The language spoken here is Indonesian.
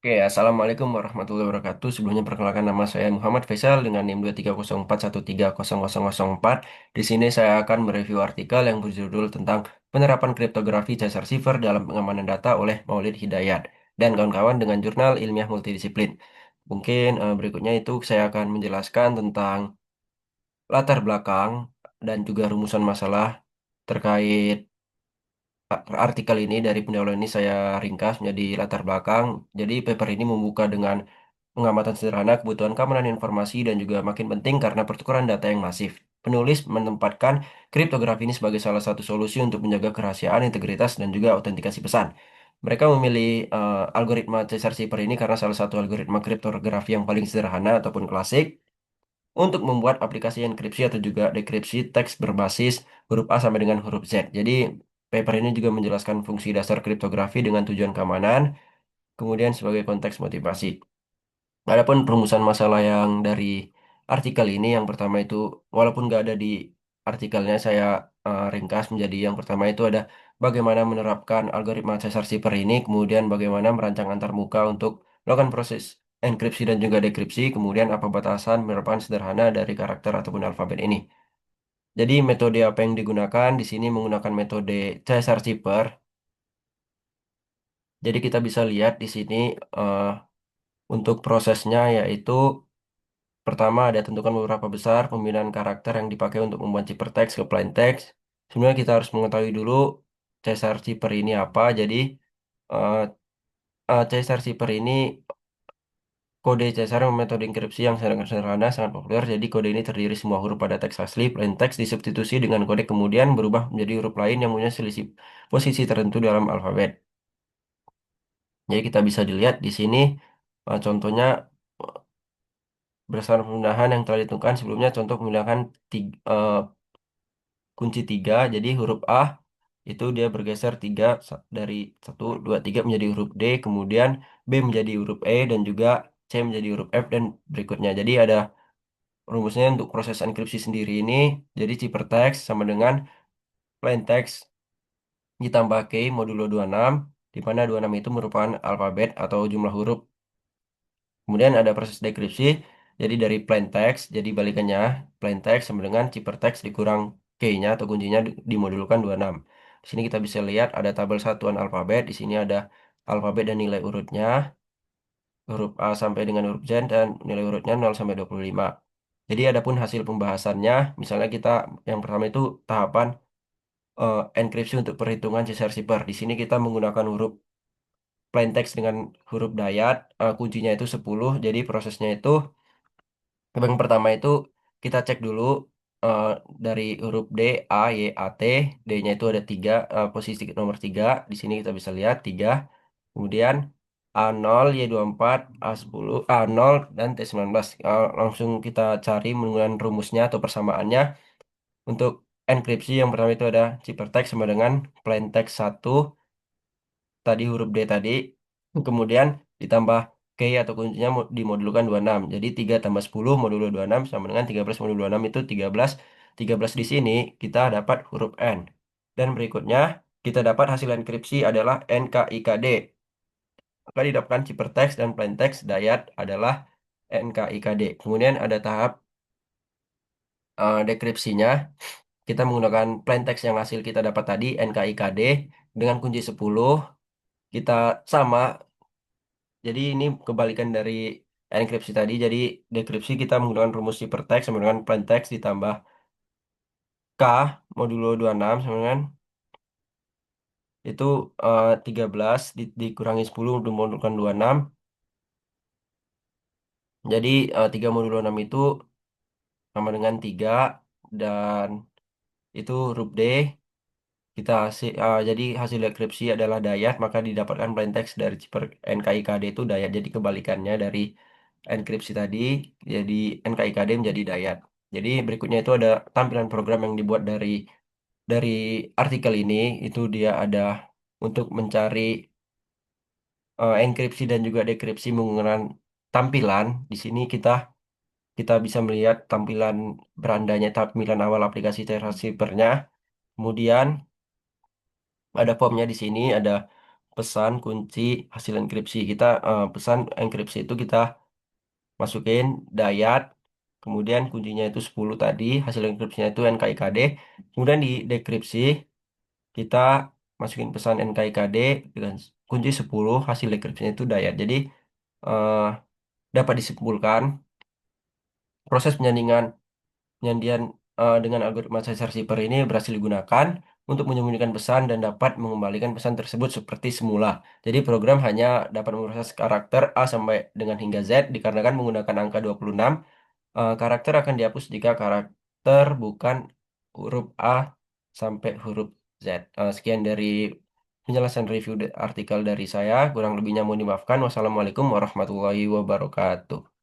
Oke, Assalamualaikum warahmatullahi wabarakatuh. Sebelumnya perkenalkan nama saya Muhammad Faisal dengan NIM 23041300004. Di sini saya akan mereview artikel yang berjudul tentang penerapan kriptografi Caesar Cipher dalam pengamanan data oleh Maulid Hidayat dan kawan-kawan dengan jurnal ilmiah multidisiplin. Mungkin berikutnya itu saya akan menjelaskan tentang latar belakang dan juga rumusan masalah terkait artikel ini. Dari pendahuluan ini saya ringkas menjadi latar belakang. Jadi paper ini membuka dengan pengamatan sederhana kebutuhan keamanan informasi dan juga makin penting karena pertukaran data yang masif. Penulis menempatkan kriptografi ini sebagai salah satu solusi untuk menjaga kerahasiaan, integritas, dan juga autentikasi pesan. Mereka memilih algoritma Caesar Cipher ini karena salah satu algoritma kriptografi yang paling sederhana ataupun klasik untuk membuat aplikasi enkripsi atau juga dekripsi teks berbasis huruf A sampai dengan huruf Z. Jadi, paper ini juga menjelaskan fungsi dasar kriptografi dengan tujuan keamanan, kemudian sebagai konteks motivasi. Adapun perumusan masalah yang dari artikel ini, yang pertama itu, walaupun nggak ada di artikelnya, saya ringkas menjadi yang pertama itu ada bagaimana menerapkan algoritma Caesar-Cipher ini, kemudian bagaimana merancang antarmuka untuk melakukan proses enkripsi dan juga dekripsi, kemudian apa batasan menerapkan sederhana dari karakter ataupun alfabet ini. Jadi metode apa yang digunakan di sini menggunakan metode Caesar-Cipher. Jadi kita bisa lihat di sini eh, untuk prosesnya yaitu pertama, ada tentukan beberapa besar pembinaan karakter yang dipakai untuk membuat cipher text ke plain text. Sebenarnya kita harus mengetahui dulu Caesar Cipher ini apa. Jadi, eh Caesar Cipher ini kode Caesar metode enkripsi yang sangat sederhana, sangat populer. Jadi, kode ini terdiri semua huruf pada teks asli. Plain text disubstitusi dengan kode kemudian berubah menjadi huruf lain yang punya selisih posisi tertentu dalam alfabet. Jadi, kita bisa dilihat di sini contohnya berdasarkan pemindahan yang telah ditentukan sebelumnya. Contoh pemindahan kunci tiga, jadi huruf A itu dia bergeser tiga dari satu dua tiga menjadi huruf D, kemudian B menjadi huruf E dan juga C menjadi huruf F dan berikutnya. Jadi ada rumusnya untuk proses enkripsi sendiri ini. Jadi ciphertext sama dengan plain text ditambah key modulo 26, di mana 26 itu merupakan alfabet atau jumlah huruf. Kemudian ada proses dekripsi, jadi dari plain text, jadi balikannya plain text sama dengan ciphertext dikurang key-nya atau kuncinya dimodulkan 26. Di sini kita bisa lihat ada tabel satuan alfabet, di sini ada alfabet dan nilai urutnya, huruf A sampai dengan huruf Z dan nilai urutnya 0 sampai 25. Jadi adapun hasil pembahasannya, misalnya kita yang pertama itu tahapan enkripsi untuk perhitungan Caesar Cipher. Di sini kita menggunakan huruf plain text dengan huruf Dayat, kuncinya itu 10. Jadi prosesnya itu yang pertama itu kita cek dulu eh, dari huruf D, A, Y, A, T. D-nya itu ada tiga, posisi nomor tiga. Di sini kita bisa lihat tiga. Kemudian A0, Y24, A10, A0, dan T19. Langsung kita cari menggunakan rumusnya atau persamaannya. Untuk enkripsi yang pertama itu ada ciphertext sama dengan plain text satu tadi huruf D tadi, kemudian ditambah key atau kuncinya dimodulkan 26. Jadi 3 tambah 10 modulo 26 sama dengan 13 modulo 26 itu 13. 13 di sini kita dapat huruf N. Dan berikutnya kita dapat hasil enkripsi adalah NKIKD. Maka didapatkan ciphertext dan plaintext Dayat adalah NKIKD. Kemudian ada tahap dekripsinya. Kita menggunakan plaintext yang hasil kita dapat tadi NKIKD dengan kunci 10. Kita sama. Jadi ini kebalikan dari enkripsi tadi. Jadi dekripsi kita menggunakan rumus ciphertext sama dengan plaintext ditambah K modulo 26 sama dengan itu 13 dikurangi 10 dimodulkan 26. Jadi 3 modulo 6 itu sama dengan 3 dan itu huruf D. Jadi hasil dekripsi adalah Dayat, maka didapatkan plaintext dari chipper NKIKD itu Dayat. Jadi kebalikannya dari enkripsi tadi, jadi NKIKD menjadi Dayat. Jadi berikutnya itu ada tampilan program yang dibuat dari artikel ini. Itu dia ada untuk mencari enkripsi dan juga dekripsi menggunakan tampilan. Di sini kita kita bisa melihat tampilan berandanya, tampilan awal aplikasi receiver-nya. Kemudian ada formnya di sini, ada pesan kunci hasil enkripsi. Kita pesan enkripsi itu kita masukin dayat, kemudian kuncinya itu 10 tadi, hasil enkripsinya itu NKIKD, kemudian di dekripsi kita masukin pesan NKIKD dengan kunci 10 hasil dekripsinya itu dayat. Jadi eh, dapat disimpulkan proses penyandian dengan algoritma Caesar Shifter ini berhasil digunakan untuk menyembunyikan pesan dan dapat mengembalikan pesan tersebut seperti semula. Jadi program hanya dapat memproses karakter A sampai dengan hingga Z dikarenakan menggunakan angka 26. Karakter akan dihapus jika karakter bukan huruf A sampai huruf Z. Sekian dari penjelasan review artikel dari saya. Kurang lebihnya mohon dimaafkan. Wassalamualaikum warahmatullahi wabarakatuh.